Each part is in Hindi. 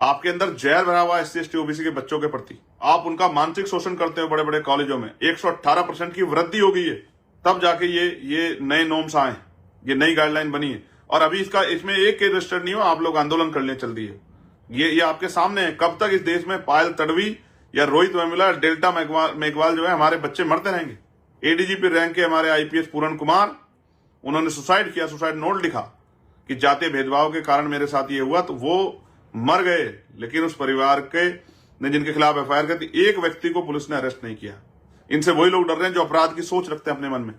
आपके अंदर जहर भरा हुआ SC ST OBC के बच्चों के प्रति, आप उनका मानसिक शोषण करते हो। बड़े बड़े कॉलेजों में 118% की वृद्धि हो गई है, तब जाके ये नए नॉर्म्स आए, ये नई गाइडलाइन बनी है। और अभी इसमें एक केस रजिस्टर नहीं हो, आप लोग आंदोलन करने चल दिए। ये आपके सामने है। कब तक इस देश में पायल तडवी या रोहित वेमुला, डेल्टा मेघवाल जो है, हमारे बच्चे मरते रहेंगे? ADGP रैंक के हमारे IPS पूरण कुमार, उन्होंने सुसाइड किया, सुसाइड नोट लिखा कि जातीय भेदभाव के कारण मेरे साथ ये हुआ, तो वो मर गए। लेकिन उस परिवार के ने जिनके खिलाफ FIR कर दी, एक व्यक्ति को पुलिस ने अरेस्ट नहीं किया। इनसे वही लोग डर रहे हैं जो अपराध की सोच रखते हैं अपने मन में,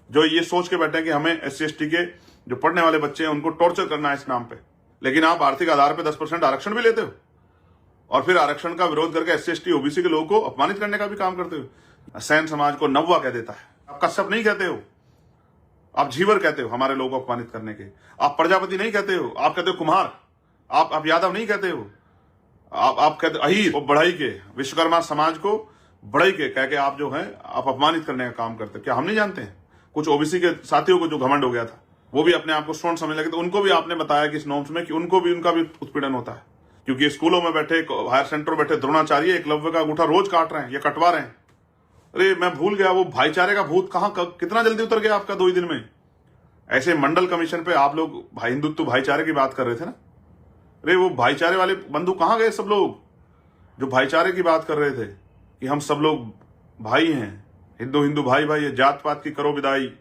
जो ये सोच के बैठे हैं कि हमें SC ST के जो पढ़ने वाले बच्चे हैं उनको टॉर्चर करना है इस नाम पे। लेकिन आप आर्थिक आधार पे 10% आरक्षण भी लेते हो और फिर आरक्षण का विरोध करके SC ST OBC के लोगों को अपमानित करने का भी काम करते हो। सैन समाज को नव्वा कह देता है, आप कश्यप नहीं कहते हो, आप झीवर कहते हो हमारे लोगों को अपमानित करने के। आप प्रजापति नहीं कहते हो, आप कहते हो कुम्हार। आप यादव नहीं कहते हो, आप कहते अहीर और बढ़ई के, विश्वकर्मा समाज को बढ़ई के कह के आप जो है आप अपमानित करने का काम करते हो। क्या हम नहीं जानते हैं? कुछ OBC के साथियों को जो घमंड हो गया था, वो भी अपने आप को स्वर्ण समझने लगे, तो उनको भी आपने बताया कि इस नॉर्म्स में कि उनको भी उनका भी उत्पीड़न होता है। क्योंकि स्कूलों में बैठे, हायर सेंटर में बैठे द्रोणाचार्य एकलव्य का अंगूठा रोज काट रहे हैं या कटवा रहे हैं। अरे मैं भूल गया, वो भाईचारे का भूत कहां कितना जल्दी उतर गया आपका 2 ही दिन में। ऐसे मंडल कमीशन पे आप लोग हिंदुत्व भाईचारे की बात कर रहे थे ना, अरे वो भाईचारे वाले बंधु कहां गए? सब लोग जो भाईचारे की बात कर रहे थे कि हम सब लोग भाई हैं, हिंदू भाई भाई, जात पात की करो विदाई।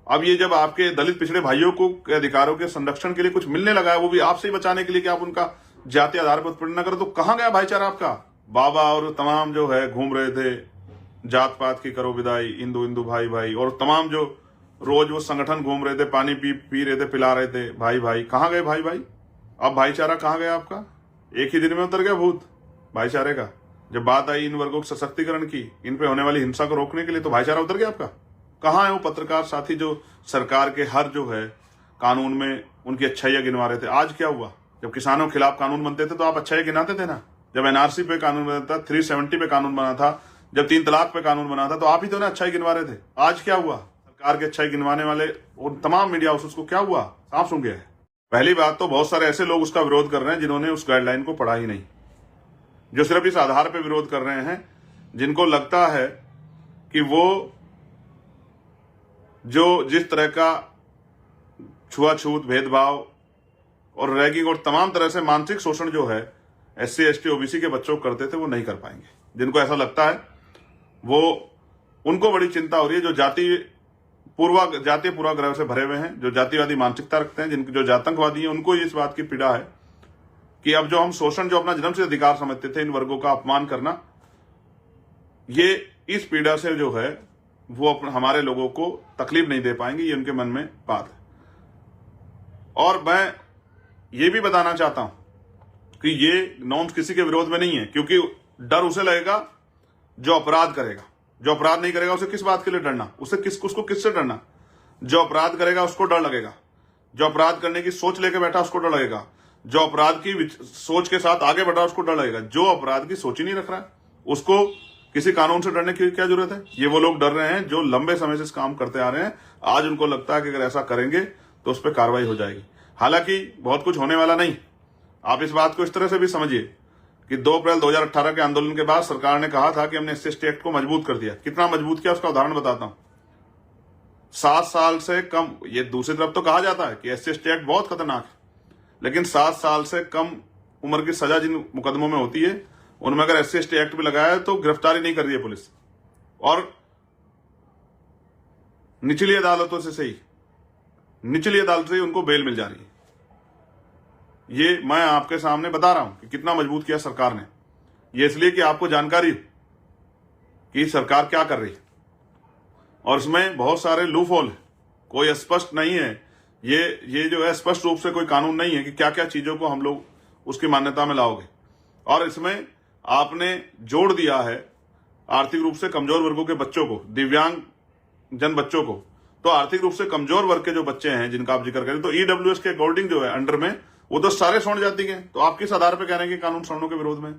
अब ये जब आपके दलित पिछड़े भाइयों को अधिकारों के संरक्षण के लिए कुछ मिलने लगा है, वो भी आपसे ही बचाने के लिए कि आप उनका जातीय आधार पर उत्पीड़न न करो, तो कहां गया भाईचारा आपका? बाबा और तमाम जो है घूम रहे थे, जात पात की करो विदाई, हिंदू भाई भाई, और तमाम जो रोज वो संगठन घूम रहे थे, पानी पी रहे थे, पिला रहे थे भाई भाई। कहां गए भाई भाई? अब भाईचारा कहां गया आपका? एक ही दिन में उतर गया भूत भाईचारे का। जब बात आई इन वर्गों के सशक्तिकरण की, इन पे होने वाली हिंसा को रोकने के लिए, तो भाईचारा उतर गया आपका। कहां है वो पत्रकार साथी जो सरकार के हर जो है कानून में उनकी अच्छाइयां गिनवा रहे थे? आज क्या हुआ? जब किसानों के खिलाफ कानून बनते थे तो आप अच्छाई गिनाते थे ना। जब NRC पे कानून बना था, 370 पे कानून बना था, जब 3 तलाक पे कानून बना था, तो आप ही तो ना अच्छाई गिनवा रहे थे। आज क्या हुआ? सरकार के अच्छाई गिनवाने वाले और तमाम मीडिया हाउसेस को क्या हुआ? सांप सूंघ गया है। पहली बात तो बहुत सारे ऐसे लोग उसका विरोध कर रहे हैं जिन्होंने उस गाइडलाइन को पढ़ा ही नहीं, जो सिर्फ इस आधार पर विरोध कर रहे हैं, जिनको लगता है कि वो जो जिस तरह का छुआछूत, भेदभाव और रैगिंग और तमाम तरह से मानसिक शोषण जो है SC ST OBC के बच्चों को करते थे, वो नहीं कर पाएंगे। जिनको ऐसा लगता है, वो उनको बड़ी चिंता हो रही है, जो जातीय पूर्वाग्रह से भरे हुए हैं, जो जातिवादी मानसिकता रखते हैं, जो जातंकवादी हैं, उनको इस बात की पीड़ा है कि अब जो हम शोषण, जो अपना जन्म से अधिकार समझते थे, इन वर्गों का अपमान करना, ये इस पीड़ा से जो है वो हमारे लोगों को तकलीफ नहीं दे पाएंगे। ये उनके मन में बात है। और मैं ये भी बताना चाहता हूं कि ये नॉर्म्स किसी के विरोध में नहीं है, क्योंकि डर उसे लगेगा जो अपराध करेगा। जो अपराध नहीं करेगा उसे किस बात के लिए डरना? उसको किससे डरना? जो अपराध करेगा उसको डर लगेगा। जो अपराध करने की सोच लेके बैठा उसको डर लगेगा। जो अपराध की सोच के साथ आगे बढ़ रहा उसको डर लगेगा। जो अपराध की सोच ही नहीं रख रहा है उसको किसी कानून से डरने की क्या जरूरत है? ये वो लोग डर रहे हैं जो लंबे समय से इस काम करते आ रहे हैं। आज उनको लगता है कि अगर ऐसा करेंगे तो उस पर कार्रवाई हो जाएगी। हालांकि बहुत कुछ होने वाला नहीं। आप इस बात को इस तरह से भी समझिए कि 2 अप्रैल 2018 के आंदोलन के बाद सरकार ने कहा था कि हमने SC ST एक्ट को मजबूत कर दिया। कितना मजबूत किया उसका उदाहरण बताता हूं। 7 साल से कम, ये दूसरी तरफ तो कहा जाता है कि SC ST एक्ट बहुत खतरनाक है, लेकिन 7 साल से कम उम्र की सजा जिन मुकदमों में होती है, उनमें अगर SC ST एक्ट भी लगाया है तो गिरफ्तारी नहीं कर रही है पुलिस, और निचली अदालतों से ही उनको बेल मिल जा रही है। ये मैं आपके सामने बता रहा हूं कि कितना मजबूत किया सरकार ने। ये इसलिए कि आपको जानकारी हो कि सरकार क्या कर रही है, और इसमें बहुत सारे लूप होल है, कोई स्पष्ट नहीं है। ये जो है स्पष्ट रूप से कोई कानून नहीं है कि क्या क्या चीजों को हम लोग उसकी मान्यता में लाओगे। और इसमें आपने जोड़ दिया है आर्थिक रूप से कमजोर वर्गों के बच्चों को, दिव्यांग जन बच्चों को। तो आर्थिक रूप से कमजोर वर्ग के जो बच्चे हैं जिनका आप जिक्र करें, तो EWS के अकॉर्डिंग जो है अंडर में, वो तो सारे स्वर्ण जाति के। तो आप किस आधार पर कह रहे हैं कि कानून स्वर्णों के विरोध में?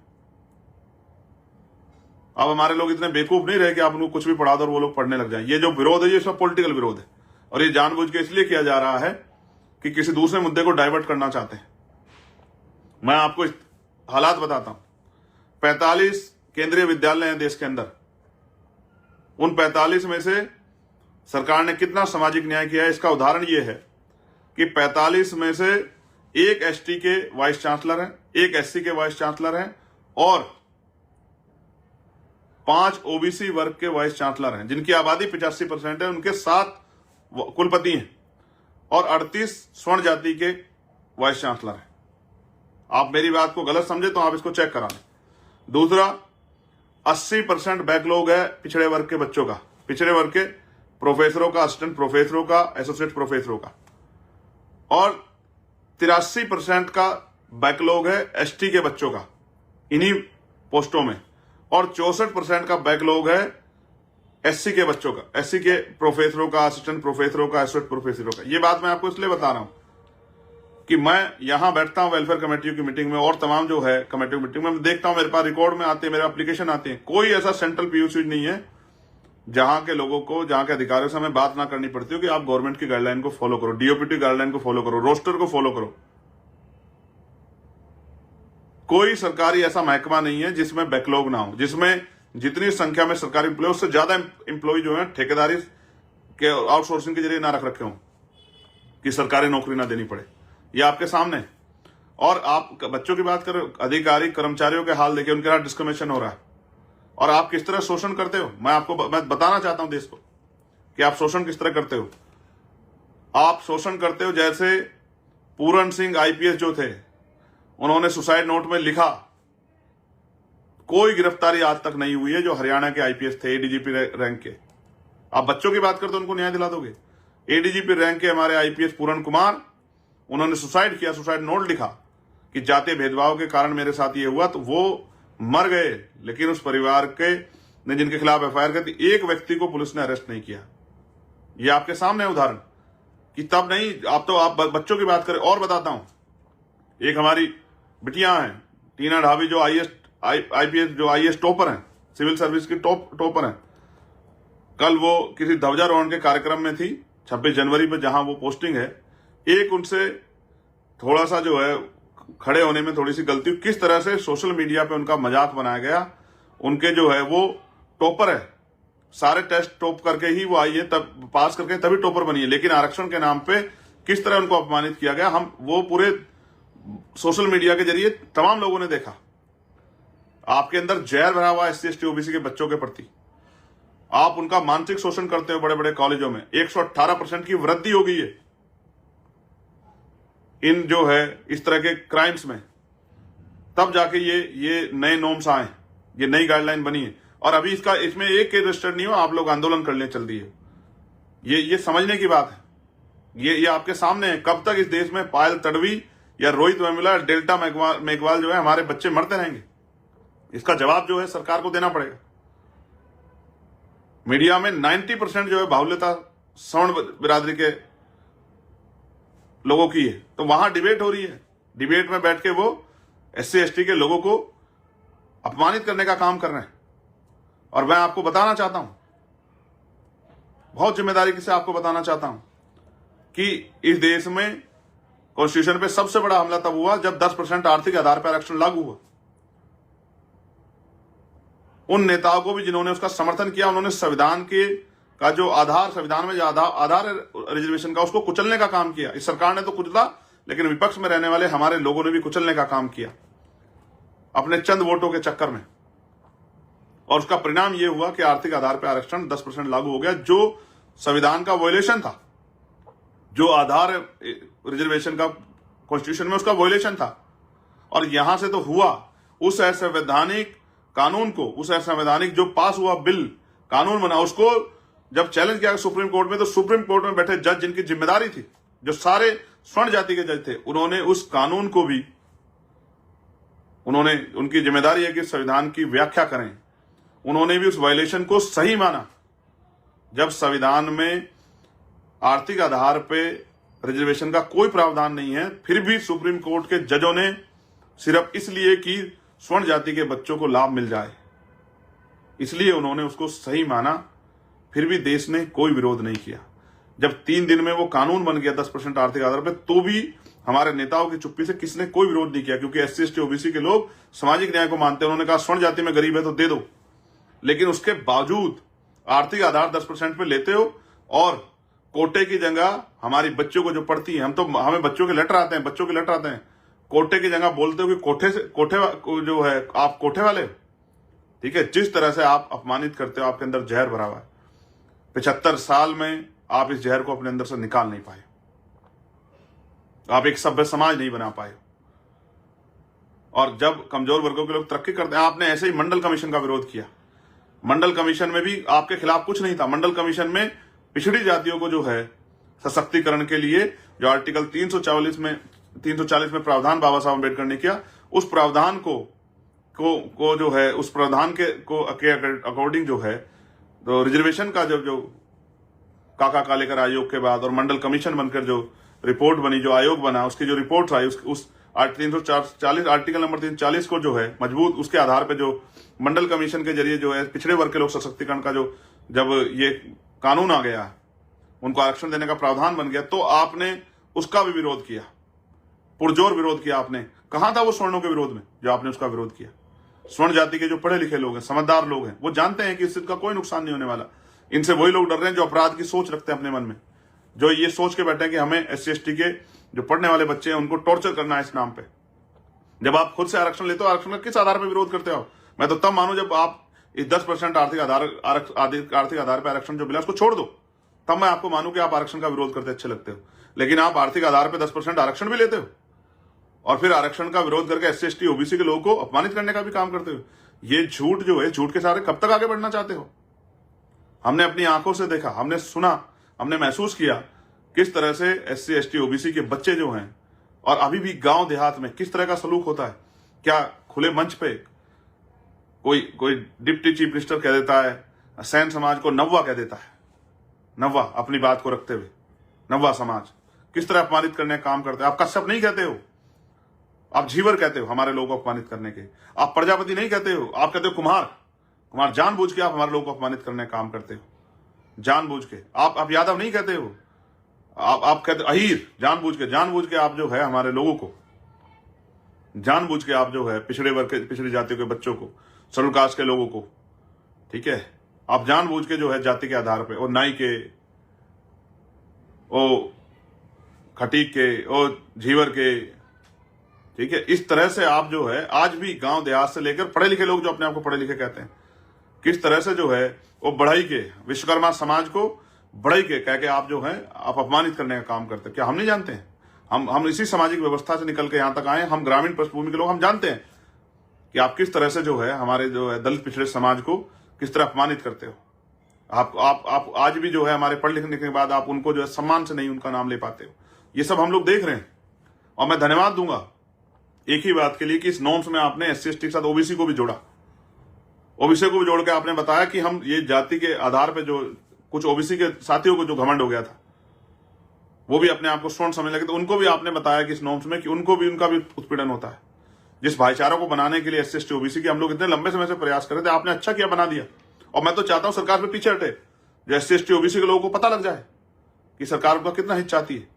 अब हमारे लोग इतने बेवकूफ नहीं रहे कि आप उनको कुछ भी पढ़ा दो और वो लोग पढ़ने लग जाए। ये जो विरोध है ये सब पॉलिटिकल विरोध है, और ये जानबूझ के इसलिए किया जा रहा है कि किसी दूसरे मुद्दे को डाइवर्ट करना चाहते हैं। मैं आपको हालात बताता हूं। 45 केंद्रीय विद्यालय हैं देश के अंदर। उन 45 में से सरकार ने कितना सामाजिक न्याय किया है, इसका उदाहरण यह है कि 45 में से एक एसटी के वाइस चांसलर हैं, एक एससी के वाइस चांसलर हैं और 5 ओबीसी वर्ग के वाइस चांसलर हैं, जिनकी आबादी 85% है। उनके 7 कुलपति हैं और 38 स्वर्ण जाति के वाइस चांसलर हैं। आप मेरी बात को गलत समझे तो आप इसको चेक करा लें। दूसरा, 80% बैकलॉग है पिछड़े वर्ग के बच्चों का, पिछड़े वर्ग के प्रोफेसरों का, असिस्टेंट प्रोफेसरों का, एसोसिएट प्रोफेसरों का, और 83% का बैकलॉग है एसटी के बच्चों का इन्हीं पोस्टों में, और 64% का बैकलॉग है एससी के बच्चों का, एससी के प्रोफेसरों का, असिस्टेंट प्रोफेसरों का, एसोसिएट प्रोफेसरों का। ये बात मैं आपको इसलिए बता रहा हूं कि मैं यहां बैठता हूं वेलफेयर कमेटियों की मीटिंग में और तमाम जो है कमेटियों की मीटिंग में मैं देखता हूं, मेरे पास रिकॉर्ड में आते हैं, मेरे एप्लीकेशन आते हैं। कोई ऐसा सेंट्रल पीयूसी नहीं है जहां के लोगों को, जहां के अधिकारियों से हमें बात ना करनी पड़ती हो कि आप गवर्नमेंट की गाइडलाइन को फॉलो करो, डीओपीटी गाइडलाइन को फॉलो करो, रोस्टर को फॉलो करो। कोई सरकारी ऐसा महकमा नहीं है जिसमें बैकलॉग ना हो, जिसमें जितनी संख्या में सरकारी एम्प्लॉय, उससे ज्यादा एम्प्लॉय जो है ठेकेदारी के आउटसोर्सिंग के जरिए ना रख रखे हों कि सरकारी नौकरी ना देनी पड़े। ये आपके सामने। और आप बच्चों की बात करें, अधिकारी कर्मचारियों के हाल देखिए, उनके साथ डिस्क्रिमिनेशन हो रहा है और आप किस तरह शोषण करते हो। मैं बताना चाहता हूं देश को कि आप शोषण किस तरह करते हो। आप शोषण करते हो जैसे पूरन सिंह आईपीएस जो थे, उन्होंने सुसाइड नोट में लिखा, कोई गिरफ्तारी आज तक नहीं हुई है जो हरियाणा के आईपीएस थे, एडीजीपी रैंक के। आप बच्चों की बात करते हो, उनको न्याय दिला दोगे। एडीजीपी रैंक के हमारे आईपीएस पूरन कुमार, उन्होंने सुसाइड किया, सुसाइड नोट लिखा कि जातीय भेदभाव के कारण मेरे साथ ये हुआ, तो वो मर गए, लेकिन उस परिवार के ने जिनके खिलाफ एफआईआर कर दी, एक व्यक्ति को पुलिस ने अरेस्ट नहीं किया। ये आपके सामने उदाहरण कि तब नहीं, आप बच्चों की बात करें। और बताता हूं, एक हमारी बिटियां हैं टीना ढाबी, जो आईपीएस जो आईएएस टॉपर हैं, सिविल सर्विस की टॉपर हैं। कल वो किसी ध्वजारोहण के कार्यक्रम में थी 26 जनवरी पे, जहां वो पोस्टिंग है। एक उनसे थोड़ा सा जो है खड़े होने में थोड़ी सी गलती, किस तरह से सोशल मीडिया पे उनका मजाक बनाया गया। उनके जो है वो टॉपर है, सारे टेस्ट टॉप करके ही वो आई है, तब पास करके तभी टॉपर बनी है, लेकिन आरक्षण के नाम पे किस तरह उनको अपमानित किया गया, हम वो पूरे सोशल मीडिया के जरिए तमाम लोगों ने देखा। आपके अंदर जहर भरा हुआ एससी एसटी ओबीसी के बच्चों के प्रति। आप उनका मानसिक शोषण करते हो बड़े बड़े कॉलेजों में। 118% की वृद्धि हो गई है इन जो है इस तरह के क्राइम्स में। तब जाके ये नए नॉर्म्स आए, ये नई गाइडलाइन बनी है। और अभी इसमें एक के रजिस्टर्ड नहीं हो, आप लोग आंदोलन करने चल दिए। ये समझने की बात है। ये आपके सामने है। कब तक इस देश में पायल तडवी या रोहित वेमुला, डेल्टा मेघवाल जो है हमारे बच्चे मरते रहेंगे? इसका जवाब जो है सरकार को देना पड़ेगा। मीडिया में 90% जो है बाहुल्यता सवर्ण बिरादरी के लोगों की है, तो वहां डिबेट हो रही है। डिबेट में बैठ के वो एससी एसटी के लोगों को अपमानित करने का काम कर रहे हैं। और मैं आपको बताना चाहता हूं, बहुत जिम्मेदारी से आपको बताना चाहता हूं कि इस देश में कॉन्स्टिट्यूशन पे सबसे बड़ा हमला तब हुआ जब 10% आर्थिक आधार पर आरक्षण लागू हुआ। उन नेताओं को भी जिन्होंने उसका समर्थन किया, उन्होंने संविधान का जो आधार, संविधान में जो आधार रिजर्वेशन का, उसको कुचलने का काम किया। इस सरकार ने तो कुचला, लेकिन विपक्ष में रहने वाले हमारे लोगों ने भी कुचलने का काम किया अपने चंद वोटों के चक्कर में। और उसका परिणाम यह हुआ कि आर्थिक आधार पर आरक्षण 10% लागू हो गया, जो संविधान का वॉयलेशन था, जो आधार रिजर्वेशन का कॉन्स्टिट्यूशन में उसका वॉयलेशन था। और यहां से तो हुआ उस असंवैधानिक कानून को, उस असंवैधानिक जो पास हुआ बिल, कानून बना, उसको जब चैलेंज किया सुप्रीम कोर्ट में, तो सुप्रीम कोर्ट में बैठे जज, जिनकी जिम्मेदारी थी, जो सारे स्वर्ण जाति के जज थे, उन्होंने उस कानून को भी, उनकी जिम्मेदारी है कि संविधान की व्याख्या करें, उन्होंने भी उस वायलेशन को सही माना। जब संविधान में आर्थिक आधार पे रिजर्वेशन का कोई प्रावधान नहीं है, फिर भी सुप्रीम कोर्ट के जजों ने सिर्फ इसलिए कि स्वर्ण जाति के बच्चों को लाभ मिल जाए, इसलिए उन्होंने उसको सही माना, फिर भी देश ने कोई विरोध नहीं किया। जब 3 दिन में वो कानून बन गया 10% आर्थिक आधार पे, तो भी हमारे नेताओं की चुप्पी से किसने कोई विरोध नहीं किया, क्योंकि एससी एसटी ओबीसी के लोग सामाजिक न्याय को मानते हैं। उन्होंने कहा स्वर्ण जाति में गरीब है तो दे दो, लेकिन उसके बावजूद आर्थिक आधार 10% पे लेते हो और कोटे की जगह हमारी बच्चों को जो पढ़ती है, हमें बच्चों के लेटर आते हैं, कोटे की जगह बोलते हो कि कोठे जो है आप कोठे वाले, ठीक है। जिस तरह से आप अपमानित करते हो, आपके अंदर जहर भरा हुआ है। 75 साल में आप इस जहर को अपने अंदर से निकाल नहीं पाए, आप एक सभ्य समाज नहीं बना पाए। और जब कमजोर वर्गों के लोग तरक्की करते हैं, आपने ऐसे ही मंडल कमीशन का विरोध किया। मंडल कमीशन में भी आपके खिलाफ कुछ नहीं था। मंडल कमीशन में पिछड़ी जातियों को जो है सशक्तिकरण के लिए जो आर्टिकल 340 में प्रावधान बाबा साहब अम्बेडकर ने किया, उस प्रावधान को जो है उस प्रावधान के अकॉर्डिंग जो है तो रिजर्वेशन का जो काका कालेकर आयोग के बाद और मंडल कमीशन बनकर जो रिपोर्ट बनी, जो आयोग बना, उसकी जो रिपोर्ट आई, उस 340 आर्टिकल नंबर 340 को जो है मजबूत, उसके आधार पे जो मंडल कमीशन के जरिए जो है पिछड़े वर्ग के लोग सशक्तिकरण का जो जब ये कानून आ गया, उनको आरक्षण देने का प्रावधान बन गया, तो आपने उसका भी विरोध किया, पुरजोर विरोध किया आपने। कहां था वो स्वर्णों के विरोध में जो आपने उसका विरोध किया? स्वर्ण जाति के जो पढ़े लिखे लोग हैं, समझदार लोग हैं, वो जानते हैं कि इससे का कोई नुकसान नहीं होने वाला। इनसे वही लोग डर रहे हैं जो अपराध की सोच रखते हैं अपने मन में, जो ये सोच के बैठे हैं कि हमें एससी एसटी के जो पढ़ने वाले बच्चे हैं उनको टॉर्चर करना है इस नाम पे। जब आप खुद से आरक्षण लेते हो, आरक्षण का किस आधार पर विरोध करते हो? मैं तो तब मानू जब आप इस 10% आर्थिक आधार पर आरक्षण जो मिला उसको छोड़ दो, तब मैं आपको मानू कि आप आरक्षण का विरोध करते अच्छे लगते हो। लेकिन आप आर्थिक आधार पर 10% आरक्षण भी लेते हो और फिर आरक्षण का विरोध करके एससी एसटी ओबीसी के लोगों को अपमानित करने का भी काम करते हो। ये झूठ जो है, झूठ के सारे कब तक आगे बढ़ना चाहते हो? हमने अपनी आंखों से देखा, हमने सुना, हमने महसूस किया किस तरह से एससी एसटी ओबीसी के बच्चे जो हैं और अभी भी गांव देहात में किस तरह का सलूक होता है। क्या खुले मंच पे कोई डिप्टी चीफ मिनिस्टर कह देता है, सैन समाज को नव्वा कह देता है, नव्वा अपनी बात को रखते हुए, नव्वा समाज किस तरह अपमानित करने का काम करते हैं। आप कश्यप नहीं कहते हो, आप झीवर कहते हो हमारे लोगों को अपमानित करने के। आप प्रजापति नहीं कहते हो, आप कहते हो कुमार। जानबूझ के आप हमारे लोगों को अपमानित करने का काम करते हो, जानबूझ के। आप यादव नहीं कहते हो, आप कहते अहीर, जानबूझ के आप जो है हमारे लोगों को, जानबूझ के आप जो है पिछड़े वर्ग के, पिछड़ी जातियों के बच्चों को, शेड्यूल कास्ट के लोगों को, ठीक है, आप जानबूझ के जो है जाति के आधार पे, और नाई के, ओ खटीक के, ओ झीवर के, ठीक है, इस तरह से आप जो है आज भी गांव देहात से लेकर पढ़े लिखे लोग जो अपने आप को पढ़े लिखे कहते हैं, किस तरह से जो है वो बढ़ई के, विश्वकर्मा समाज को बढ़ई के कह के आप जो है आप अपमानित करने का काम करते हैं। क्या हम नहीं जानते हैं? हम इसी सामाजिक व्यवस्था से निकल के यहां तक आए, हम ग्रामीण पृष्ठभूमि के लोग, हम जानते हैं कि आप किस तरह से जो है हमारे जो है दलित पिछड़े समाज को किस तरह अपमानित करते हो। आप आज भी जो है हमारे पढ़ लिखने के बाद आप उनको जो है सम्मान से नहीं उनका नाम ले पाते हो। ये सब हम लोग देख रहे हैं और मैं धन्यवाद दूंगा एक ही बात के लिए कि इस नॉर्म्स में आपने एससी एसटी के साथ ओबीसी को भी जोड़ा, ओबीसी को भी जोड़ के आपने बताया कि हम ये जाति के आधार पे जो कुछ ओबीसी के साथियों को जो घमंड हो गया था, वो भी अपने आप को स्वर्ण समझने लगे, तो उनको भी आपने बताया कि इस नॉर्म्स में कि उनका भी उत्पीड़न होता है। जिस भाईचारा को बनाने के लिए एससी एसटी ओबीसी के हम लोग इतने लंबे समय से प्रयास कर रहे थे, आपने अच्छा किया, बना दिया। और मैं तो चाहता हूं सरकार पे पीछे हटे, जो एससी एसटी ओबीसी के लोगों को पता लग जाए कि सरकार उनका कितना हित चाहती है,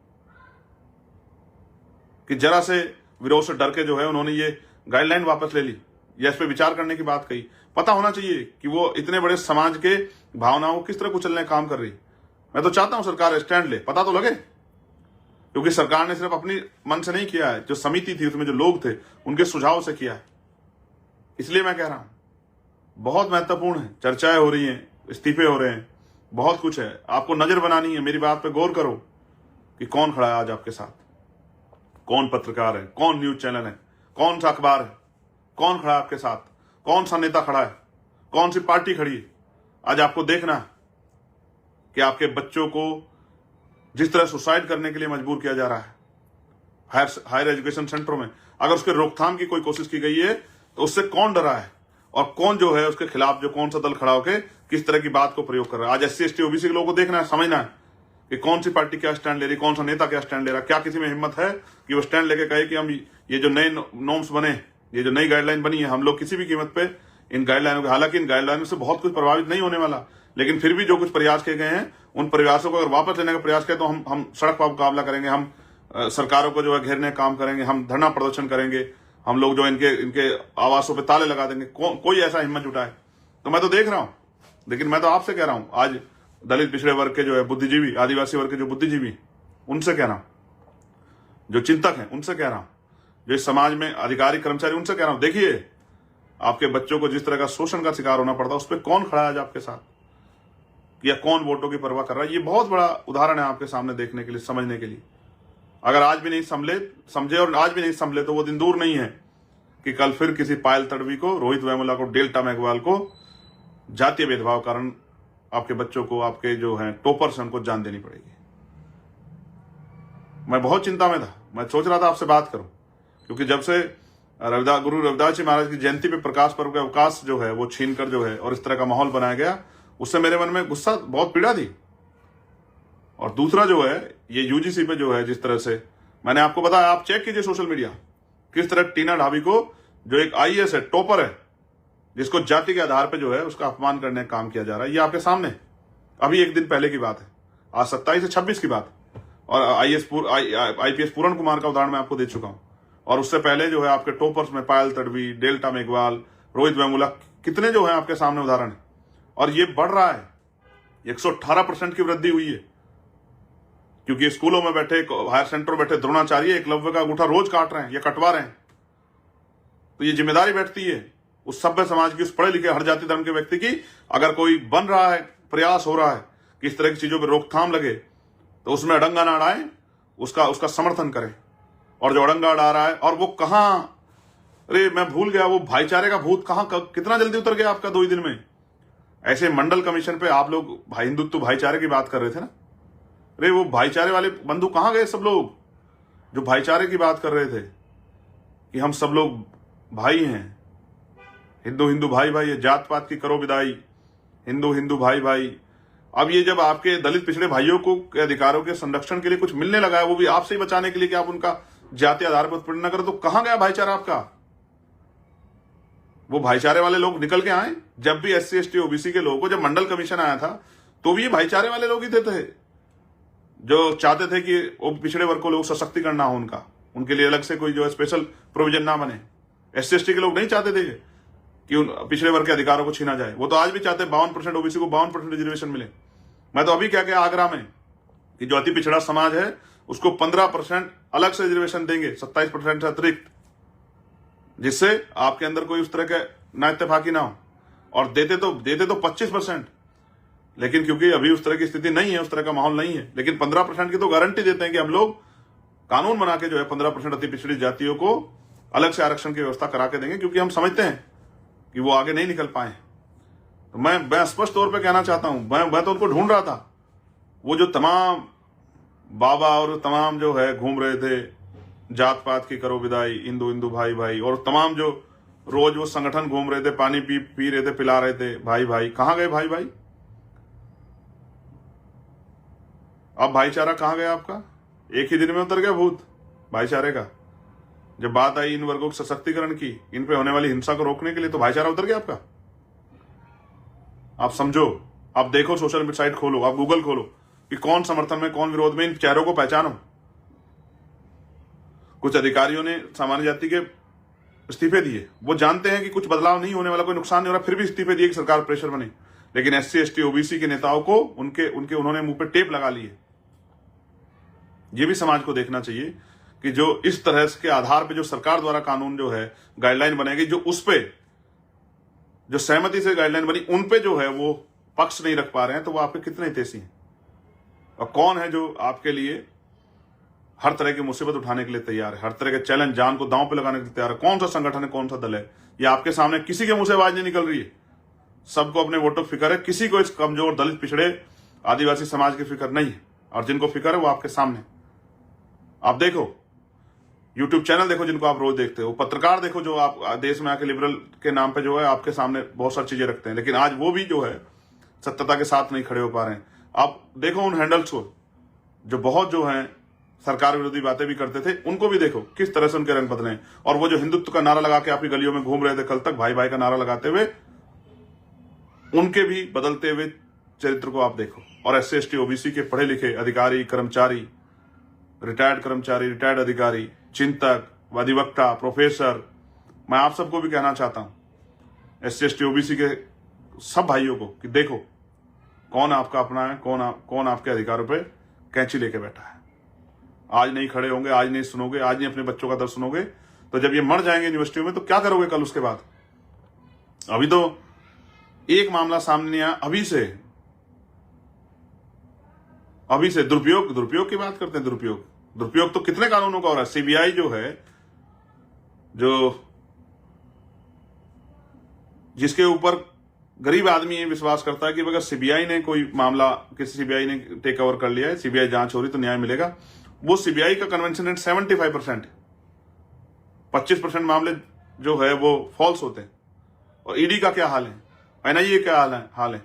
कि जरा से विरोध से डर के जो है उन्होंने ये गाइडलाइन वापस ले ली या इस पे विचार करने की बात कही। पता होना चाहिए कि वो इतने बड़े समाज के भावनाओं को किस तरह कुचलने का काम कर रही। मैं तो चाहता हूं सरकार स्टैंड ले, पता तो लगे, क्योंकि सरकार ने सिर्फ अपनी मन से नहीं किया है, जो समिति थी उसमें जो लोग थे उनके सुझाव से किया है। इसलिए मैं कह रहा हूं बहुत महत्वपूर्ण है, चर्चाएं हो रही हैं, इस्तीफे हो रहे हैं, बहुत कुछ है, आपको नजर बनानी है। मेरी बात पे गौर करो कि कौन खड़ा है आज आपके साथ, कौन पत्रकार है, कौन न्यूज चैनल है, कौन सा अखबार है, कौन खड़ा है आपके साथ, कौन सा नेता खड़ा है, कौन सी पार्टी खड़ी है। आज आपको देखना है कि आपके बच्चों को जिस तरह सुसाइड करने के लिए मजबूर किया जा रहा है हायर एजुकेशन सेंटरों में, अगर उसके रोकथाम की कोई कोशिश की गई है तो उससे कौन डरा है और कौन जो है उसके खिलाफ जो कौन सा दल खड़ा होकर किस तरह की बात को प्रयोग कर रहा है। आज एससी एसटी ओबीसी के लोगों को देखना है, समझना है कि कौन सी पार्टी क्या स्टैंड ले रही, कौन सा नेता क्या स्टैंड ले रहा। क्या किसी में हिम्मत है कि वो स्टैंड लेके कहे कि हम ये जो नए नॉर्म्स बने, ये जो नई गाइडलाइन बनी है, हम लोग किसी भी कीमत पे इन गाइडलाइनों के, हालांकि इन गाइडलाइनों से बहुत कुछ प्रभावित नहीं होने वाला, लेकिन फिर भी जो कुछ प्रयास किए गए हैं उन प्रयासों को अगर वापस लेने का प्रयास करें तो हम सड़क पर मुकाबला करेंगे, हम सरकारों को जो है घेरने का काम करेंगे, हम धरना प्रदर्शन करेंगे, हम लोग जो इनके आवासों पे ताले लगा देंगे, कोई ऐसा हिम्मत जुटाए। तो मैं तो देख रहा हूं, लेकिन मैं तो आपसे कह रहा हूं, आज दलित पिछड़े वर्ग के जो है बुद्धिजीवी, आदिवासी वर्ग के जो बुद्धिजीवी, उनसे कह रहा हूं, जो चिंतक हैं उनसे कह रहा हूं, जो इस समाज में अधिकारी कर्मचारी, उनसे कह रहा हूं, देखिए आपके बच्चों को जिस तरह का शोषण का शिकार होना पड़ता है, उस पर कौन खड़ा है आज आपके साथ, या कौन वोटों की परवाह कर रहा है। ये बहुत बड़ा उदाहरण है आपके सामने देखने के लिए, समझने के लिए। अगर आज भी नहीं समझे और आज भी नहीं संभले तो वो दिन दूर नहीं है कि कल फिर किसी पायल तड़वी को, रोहित वेमुला को, डेल्टा मेघवाल को जातीय भेदभाव कारण आपके बच्चों को, आपके जो हैं टॉपर्स हैं, उनको जान देनी पड़ेगी। मैं बहुत चिंता में था, मैं सोच रहा था आपसे बात करूं, क्योंकि जब से गुरु रविदास जी महाराज की जयंती पे प्रकाश पर्व का अवकाश जो है वो छीनकर जो है और इस तरह का माहौल बनाया गया, उससे मेरे मन में गुस्सा, बहुत पीड़ा थी। और दूसरा जो है ये यूजीसी पे जो है जिस तरह से मैंने आपको बताया, आप चेक कीजिए सोशल मीडिया, किस तरह टीना ढाबी को, जो एक आईएएस है, टॉपर है, जिसको जाति के आधार पे जो है उसका अपमान करने का काम किया जा रहा है। ये आपके सामने अभी एक दिन पहले की बात है, आज 27 से 26 की बात। और आईपीएस पूरण कुमार का उदाहरण मैं आपको दे चुका हूं। और उससे पहले जो है आपके टॉपर्स में पायल तड़वी, डेल्टा मेघवाल, रोहित वेमुला, कितने जो है आपके सामने उदाहरण है। और ये बढ़ रहा है, 118% की वृद्धि हुई है, क्योंकि स्कूलों में बैठे, हायर सेंटर में बैठे द्रोणाचार्य एकलव्य का अंगूठा रोज काट रहे हैं या कटवा रहे हैं। तो ये जिम्मेदारी बैठती है उस सभ्य समाज की, उस पढ़े लिखे हर जाति धर्म के व्यक्ति की। अगर कोई बन रहा है, प्रयास हो रहा है कि इस तरह की चीजों पर रोकथाम लगे, तो उसमें अड़ंगा ना अड़ाए, उसका समर्थन करें। और जो अड़ंगा अड़ा रहा है, और वो कहां, अरे मैं भूल गया, वो भाईचारे का भूत कहां कितना जल्दी उतर गया आपका 2 ही दिन में। ऐसे मंडल कमीशन पे आप लोग हिंदुत्व भाईचारे की बात कर रहे थे ना, अरे वो भाईचारे वाले बंधु कहां गए सब लोग, जो भाईचारे की बात कर रहे थे कि हम सब लोग भाई हैं, हिंदू हिंदू भाई भाई है, जात पात की करो विदाई, हिंदू हिंदू भाई भाई। अब ये जब आपके दलित पिछड़े भाइयों को के अधिकारों के संरक्षण के लिए कुछ मिलने लगा है, वो भी आपसे ही बचाने के लिए कि आप उनका जाति आधार पर उत्पीड़न न करो, तो कहां गया भाईचारा आपका। वो भाईचारे वाले लोग निकल के आए। जब भी SC ST OBC के लोगों को, जब मंडल कमीशन आया था, तो भी ये भाईचारे वाले लोग ही थे जो चाहते थे कि वो पिछड़े वर्ग को लोग सशक्तिकरण ना हो, उनके लिए अलग से कोई जो है स्पेशल प्रोविजन ना बने। SC ST के लोग नहीं चाहते थे कि उन पिछड़े वर्ग के अधिकारों को छीना जाए। वो तो आज भी चाहते हैं 52% OBC को 52% रिजर्वेशन मिले। मैं तो अभी क्या क्या आगरा में कि जो अति पिछड़ा समाज है उसको 15% अलग से रिजर्वेशन देंगे, 27% से अतिरिक्त, जिससे आपके अंदर कोई उस तरह के ना इत्तेफाकी ना हो। और देते तो 25%, लेकिन क्योंकि अभी उस तरह की स्थिति नहीं है, उस तरह का माहौल नहीं है, लेकिन 15% की तो गारंटी देते हैं कि हम लोग कानून बना के जो है 15% अति पिछड़ी जातियों को अलग से आरक्षण की व्यवस्था करा के देंगे, क्योंकि हम समझते हैं कि वो आगे नहीं निकल पाए। तो मैं स्पष्ट तौर पे कहना चाहता हूं, मैं तो उनको ढूंढ रहा था, वो जो तमाम बाबा और तमाम जो है घूम रहे थे, जात पात की करो विदाई, हिंदू हिंदू भाई भाई, और तमाम जो रोज वो संगठन घूम रहे थे, पानी पी रहे थे, पिला रहे थे भाई भाई, कहां गए भाई भाई। अब भाईचारा कहां गया आपका। एक ही दिन में उतर गया भूत भाईचारे का। जब बात आई इन वर्गों के सशक्तिकरण की, इन पे होने वाली हिंसा को रोकने के लिए, तो भाईचारा उतर गया आपका। आप समझो, आप देखो, सोशल साइट खोलो, आप गूगल खोलो कि कौन समर्थन में कौन विरोध में, इन चेहरों को पहचानो। कुछ अधिकारियों ने सामान्य जाति के इस्तीफे दिए, वो जानते हैं कि कुछ बदलाव नहीं होने वाला, कोई नुकसान नहीं हो रहा, फिर भी इस्तीफे दिए कि सरकार प्रेशर बने। लेकिन SC ST OBC के नेताओं को उन्होंने मुंह पे टेप लगा ली है। ये भी समाज को देखना चाहिए कि जो इस तरह के आधार पे जो सरकार द्वारा कानून जो है गाइडलाइन बनेगी, जो उस पे जो सहमति से गाइडलाइन बनी, उन पे जो है वो पक्ष नहीं रख पा रहे हैं, तो वो आपके कितने हितैषी हैं। और कौन है जो आपके लिए हर तरह की मुसीबत उठाने के लिए तैयार है, हर तरह के चैलेंज, जान को दांव पे लगाने के लिए तैयार है। कौन सा संगठन है, कौन सा दल है, ये आपके सामने किसी के मुंह से आवाज नहीं निकल रही है। सबको अपने वोटों की फिक्र है, किसी को इस कमजोर दलित पिछड़े आदिवासी समाज की फिक्र नहीं है। और जिनको फिक्र है वो आपके सामने। आप देखो, यूट्यूब चैनल देखो जिनको आप रोज देखते हो, पत्रकार देखो जो आप देश में आके लिबरल के नाम पे जो है आपके सामने बहुत सारी चीजें रखते हैं, लेकिन आज वो भी जो है सत्यता के साथ नहीं खड़े हो पा रहे हैं। आप देखो उन हैंडल्स को जो बहुत जो है सरकार विरोधी बातें भी करते थे, उनको भी देखो किस तरह से उनके रंग बदले हैं। और वो जो हिंदुत्व का नारा लगा के आपकी गलियों में घूम रहे थे कल तक, भाई भाई का नारा लगाते हुए, उनके भी बदलते हुए चरित्र को आप देखो। और SC ST OBC के पढ़े लिखे अधिकारी कर्मचारी रिटायर्ड कर्मचारी, रिटायर्ड अधिकारी, चिंतक, अधिवक्ता, प्रोफेसर, मैं आप सबको भी कहना चाहता हूं, SC ST OBC के सब भाइयों को, कि देखो कौन आपका अपना है, कौन आपके अधिकारों पे कैंची लेके बैठा है। आज नहीं खड़े होंगे, आज नहीं सुनोगे, आज नहीं अपने बच्चों का दर्द सुनोगे, तो जब ये मर जाएंगे यूनिवर्सिटियों में तो क्या करोगे कल उसके बाद? अभी तो एक मामला सामने नहीं आया, अभी से दुरुपयोग की बात करते हैं। दुरुपयोग तो कितने कानूनों का हो रहा है। CBI जो है, जो जिसके ऊपर गरीब आदमी ये विश्वास करता है कि अगर CBI ने कोई मामला, किसी CBI ने टेक ओवर कर लिया है, CBI जांच हो रही तो न्याय मिलेगा, वो CBI का कन्वेंशन रेट 75%, 25% मामले जो है वो फॉल्स होते हैं। और ED का क्या हाल है, NIA क्या हाल है।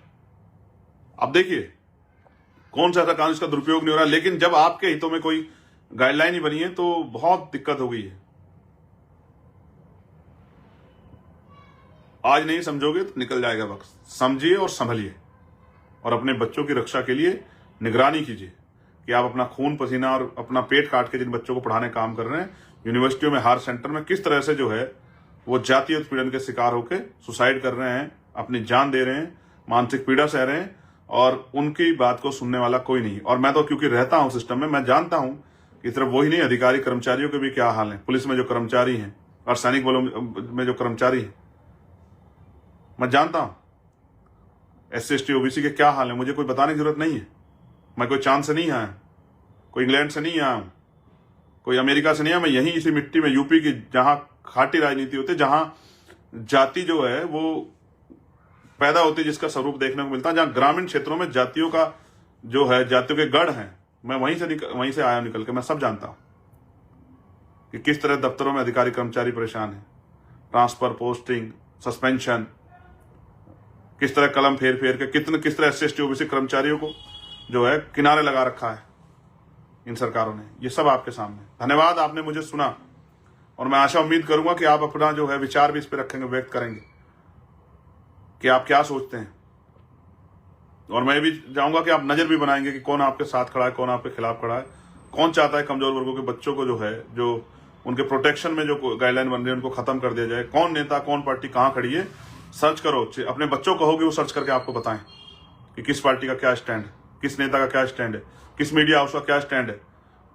अब देखिए कौन सा ऐसा कानून इसका दुरुपयोग नहीं हो रहा, लेकिन जब आपके हितों में कोई गाइडलाइन ही बनी है तो बहुत दिक्कत हो गई है। आज नहीं समझोगे तो निकल जाएगा वक्त। समझिए और संभलिए, और अपने बच्चों की रक्षा के लिए निगरानी कीजिए कि आप अपना खून पसीना और अपना पेट काट के जिन बच्चों को पढ़ाने काम कर रहे हैं, यूनिवर्सिटियों में, हर सेंटर में, किस तरह से जो है वो जातीय उत्पीड़न के शिकार होकर सुसाइड कर रहे हैं, अपनी जान दे रहे हैं, मानसिक पीड़ा सह रहे हैं, और उनकी बात को सुनने वाला कोई नहीं। और मैं तो क्योंकि रहता हूं सिस्टम में, मैं जानता हूं कि सिर्फ वही नहीं, अधिकारी कर्मचारियों के भी क्या हाल है, पुलिस में जो कर्मचारी हैं और सैनिक बलों में जो कर्मचारी हैं, मैं जानता हूं SC ST OBC के क्या हाल है। मुझे कोई बताने की जरूरत नहीं है। मैं कोई चांद से नहीं आया, कोई इंग्लैंड से नहीं आया, कोई अमेरिका से नहीं आया। मैं यहीं इसी मिट्टी में, यूपी की, जहां खाटी राजनीति होती है, जहां जाति जो है वो पैदा होती है, जिसका स्वरूप देखने को मिलता है, जहां ग्रामीण क्षेत्रों में जातियों का जो है, जातियों के गढ़ हैं, मैं वहीं से आया निकल के। मैं सब जानता हूं कि किस तरह दफ्तरों में अधिकारी कर्मचारी परेशान है, ट्रांसफर, पोस्टिंग, सस्पेंशन, किस तरह कलम फेर के किस तरह SC ST OBC कर्मचारियों को जो है किनारे लगा रखा है इन सरकारों ने। ये सब आपके सामने। धन्यवाद, आपने मुझे सुना, और मैं आशा उम्मीद करूंगा कि आप अपना जो है विचार भी इस पर रखेंगे, व्यक्त करेंगे कि आप क्या सोचते हैं। और मैं भी चाहूंगा कि आप नजर भी बनाएंगे कि कौन आपके साथ खड़ा है, कौन आपके खिलाफ खड़ा है, कौन चाहता है कमजोर वर्गों के बच्चों को जो है, जो उनके प्रोटेक्शन में जो गाइडलाइन बन रही है उनको खत्म कर दिया जाए। कौन नेता, कौन पार्टी कहां खड़ी है, सर्च करो। अपने बच्चों को होगी वो सर्च करके आपको बताएं कि किस पार्टी का क्या स्टैंड है, किस नेता का क्या स्टैंड है, किस मीडिया हाउस का क्या स्टैंड है,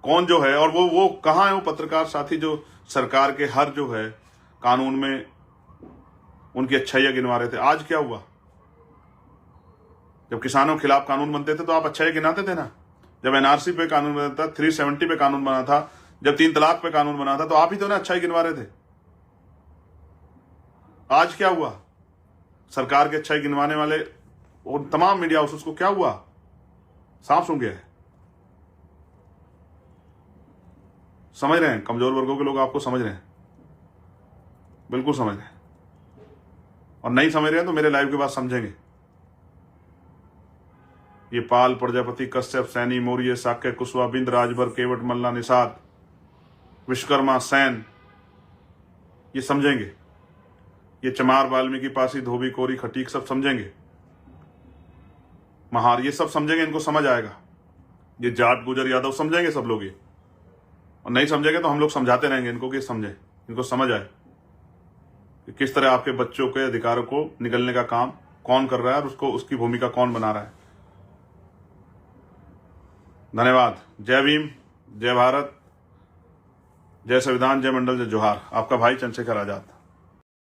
कौन जो है, और वो कहां है वो पत्रकार साथी जो सरकार के हर जो है कानून में उनकी अच्छाइयां गिनवा रहे थे। आज क्या हुआ? जब किसानों के खिलाफ कानून बनते थे तो आप अच्छाई गिनाते थे ना। जब NRC पे कानून बना था, 370 पे कानून बना था, जब 3 तलाक पे कानून बना था, तो आप ही तो ना अच्छाई गिनवा रहे थे। आज क्या हुआ? सरकार के अच्छाई गिनवाने वाले और तमाम मीडिया हाउसेस को क्या हुआ? सांप सूंघ गया है। समझ रहे हैं? कमजोर वर्गों के लोग आपको समझ रहे हैं, बिल्कुल समझ रहे हैं। और नहीं समझ रहे हैं तो मेरे लाइव के बाद समझेंगे। ये पाल, प्रजापति, कश्यप, सैनी, मौर्य, शाक्य, कुशवा, बिंद, राजभर, केवट, मल्ला, निषाद, विश्वकर्मा, सैन, ये समझेंगे। ये चमार, वाल्मीकि, पासी, धोबी, कोरी, खटीक सब समझेंगे। महार, ये सब समझेंगे, इनको समझ आएगा। ये जाट, गुजर, यादव समझेंगे सब लोग ये। और नहीं समझेंगे तो हम लोग समझाते रहेंगे इनको कि समझे, इनको समझ आए कि किस तरह आपके बच्चों के अधिकारों को निगलने का काम कौन कर रहा है और उसको, उसकी भूमिका कौन बना रहा है। धन्यवाद। जय भीम, जय भारत, जय संविधान, जय मंडल, जय जोहार। आपका भाई चंद्रशेखर आजाद।